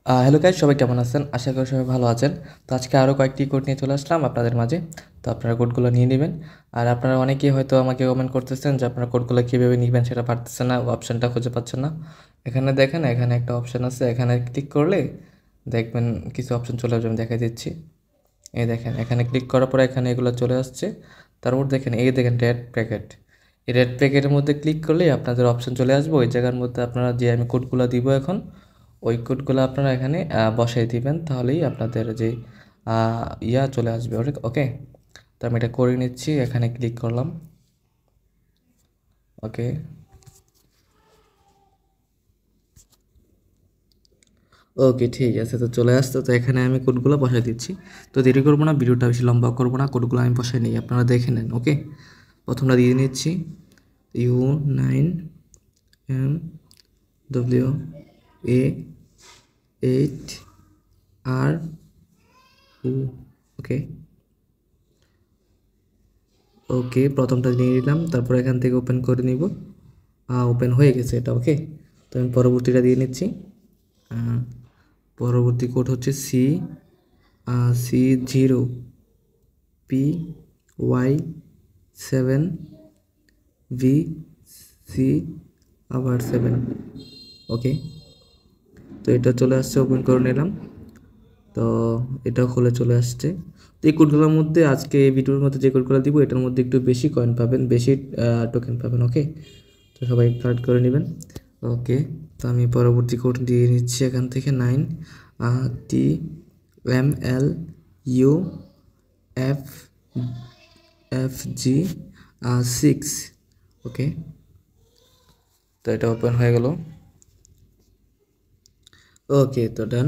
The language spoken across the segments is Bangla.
হ্যালো গাইস, সবাই কেমন আছেন? আশা করি সবাই ভালো আছেন। তো আজকে আরও কয়েকটি কোড নিয়ে চলে আসলাম আপনাদের মাঝে। তো আপনারা কোডগুলো নিয়ে নেবেন। আর আপনারা অনেকেই হয়তো আমাকে কমেন্ট করতেছেন যে আপনারা কোডগুলো কীভাবে নিবেন সেটা পারতেছেন না, অপশানটা খুঁজে পাচ্ছেন না। এখানে দেখেন, এখানে একটা অপশান আছে, এখানে ক্লিক করলে দেখবেন কিছু অপশান চলে আসবে, আমি দেখাই দিচ্ছি। এই দেখেন, এখানে ক্লিক করার পরে এখানে এগুলো চলে আসছে। তারপর দেখেন, এই দেখেন রেড প্যাকেট। এই রেড প্যাকেটের মধ্যে ক্লিক করলেই আপনাদের অপশান চলে আসবে। ওই জায়গার মধ্যে আপনারা যে আমি কোডগুলো দিব এখন, ওই কোডগুলো আপনারা এখানে বসাই দিবেন, তাহলেই আপনাদের যে চলে আসবে। ওকে, তো আমি এটা করে নিচ্ছি, এখানে ক্লিক করলাম। ওকে, ওকে, ঠিক আছে, তো চলে আসতো। তো এখানে আমি কোডগুলো বসাই দিচ্ছি। তো দেরি করবো না, ভিডিওটা বেশি লম্বা করবো না, কোডগুলো আমি বসাই নিই, আপনারা দেখে নেন। ওকে, প্রথমটা দিয়ে নিচ্ছি, U9MWA8RU। ওকে, ওকে, প্রথমটা নিয়ে নিলাম, তারপর এখান থেকে ওপেন করে নিব। ওপেন হয়ে গেছে এটা। ওকে, তো আমি পরবর্তীটা দিয়ে নিচ্ছি। পরবর্তী কোড হচ্ছে C0PY7VC আবার 7। ওকে, তো এটা চলে আসছে, ওপেন করে নিলাম। তো এটা খুলে চলে আসছে। তো এই কোডগুলোর মধ্যে আজকে এই ভিডিওর মধ্যে যে কোডগুলো দিব, এটার মধ্যে একটু বেশি কয়েন পাবেন, বেশি টোকেন পাবেন। ওকে, তো সবাই কালেক্ট করে নেবেন। ওকে, তো আমি পরবর্তী কোড দিয়ে নিচ্ছি এখান থেকে 9TMLUFFG6। ওকে, তো এটা ওপেন হয়ে গেল। ওকে, তো ডান,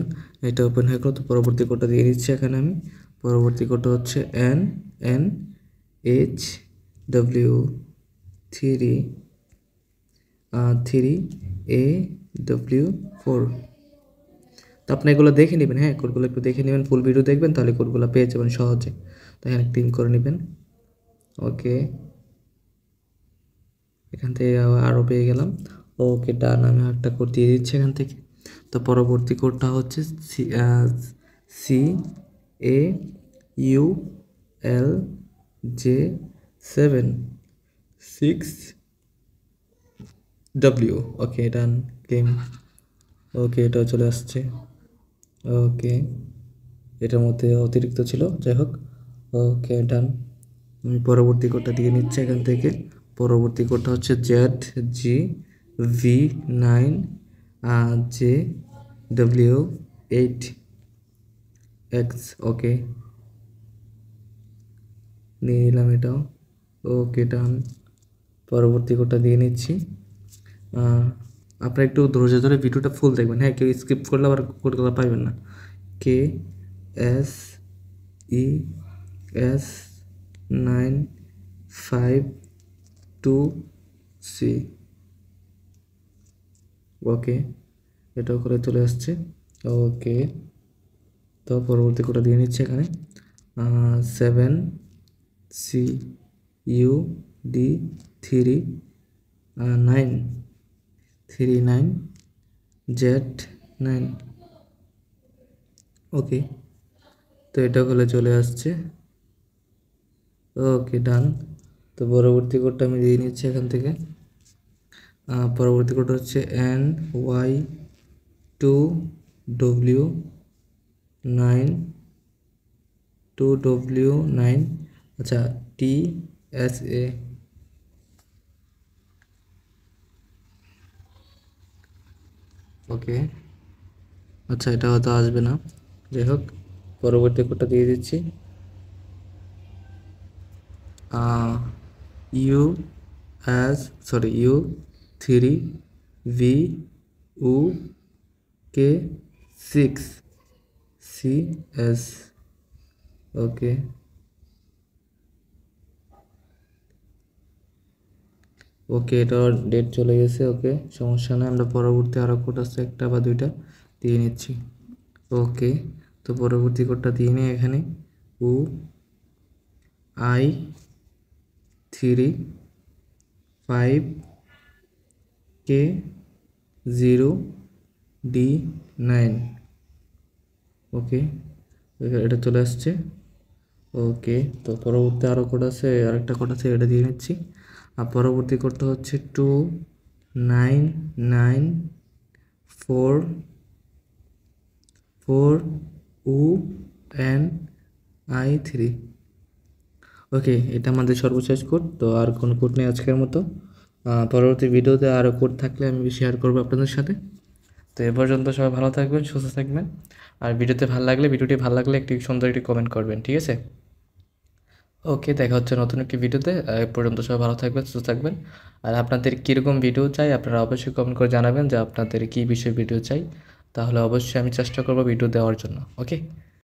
এটা ওপেন হয়ে গেল। তো পরবর্তী কোডটা দিয়ে দিচ্ছি এখানে আমি। পরবর্তী কোডটা হচ্ছে NNHW3AW4। তো আপনি এগুলো দেখে নেবেন। হ্যাঁ, কোডগুলো একটু দেখে নেবেন, ফুল ভিডিও দেখবেন, তাহলে কোডগুলো পেয়ে যাবেন সহজে। তো এখানে ক্লিক করে নেবেন। ওকে, এখান থেকে আরও পেয়ে গেলাম। ওকে, ডান, আমি একটা কোড দিয়ে দিচ্ছি এখান থেকে। তো পরবর্তী কোডটা হচ্ছে CAULJ7 6W। ওকে, ডান, ক্লেম। ওকে, এটাও চলে আসছে। ওকে, এটার মধ্যে অতিরিক্ত ছিল, যাই হোক। ওকে, ডান, আমি পরবর্তী কোডটা দিয়ে নিচ্ছি এখান থেকে। পরবর্তী কোডটা হচ্ছে ZGV9JW8X। ওকে, নিয়ে নিলাম এটাও। ওকে, ডান, পরবর্তী কোডটা দিয়ে নিচ্ছি। আপনারা একটু ধৈর্য ধরে ভিডিওটা ফুল দেখবেন। হ্যাঁ, কেউ স্কিপ করলে আবার কোডগুলো পাইবেন না। KSES952C। ওকে, এটাও করে চলে আসছে। ওকে, তো পরবর্তী কোডটা দিয়ে নিচ্ছে এখানে 7CUD3939Z9। ওকে, তো এটা হলে চলে আসছে। ওকে, ডান, তো পরবর্তী কোডটা আমি দিয়ে নিচ্ছি এখান থেকে। পরবর্তী কোড হচ্ছে NY2W9। আচ্ছা, TSA। ওকে, আচ্ছা, এটা হয়তো আসবে না, যাই হোক, পরবর্তী কোডটা দিয়ে দিচ্ছি। U3VUK6CS। ওকে, ওকে, এটা ডেট চলে গেছে। ওকে, সমস্যা নেই, আমরা পরবর্তী আরও কোড আছে একটা বা দুইটা দিয়ে নিচ্ছি। ওকে, তো পরবর্তী কোডটা দিয়ে নিই এখানে UI35K0D9। ওকে, এটা চলে আসছে। ওকে, তো পরবর্তী আরও কোড আছে, আরেকটা কোড আছে, এটা দিয়ে নিচ্ছি। আর পরবর্তী কোডটা হচ্ছে 2994 4UNI3। ওকে, এটা আমাদের সর্বশেষ কোড। তো আর কোনো কোড নেই আজকের মতো। পরবর্তী ভিডিওতে আরও কোড থাকলে আমি শেয়ার করবো আপনাদের সাথে। তো এ পর্যন্ত সবাই ভালো থাকবেন, সুস্থ থাকবেন। আর ভিডিওটি ভালো লাগলে একটি সুন্দর একটি কমেন্ট করবেন, ঠিক আছে? ওকে, দেখা হচ্ছে নতুন একটি ভিডিওতে। এ পর্যন্ত সবাই ভালো থাকবেন, সুস্থ থাকবেন। আর আপনাদের কীরকম ভিডিও চাই আপনারা অবশ্যই কমেন্ট করে জানাবেন যে আপনাদের কী বিষয়ে ভিডিও চাই। তাহলে অবশ্যই আমি চেষ্টা করব ভিডিও দেওয়ার জন্য। ওকে।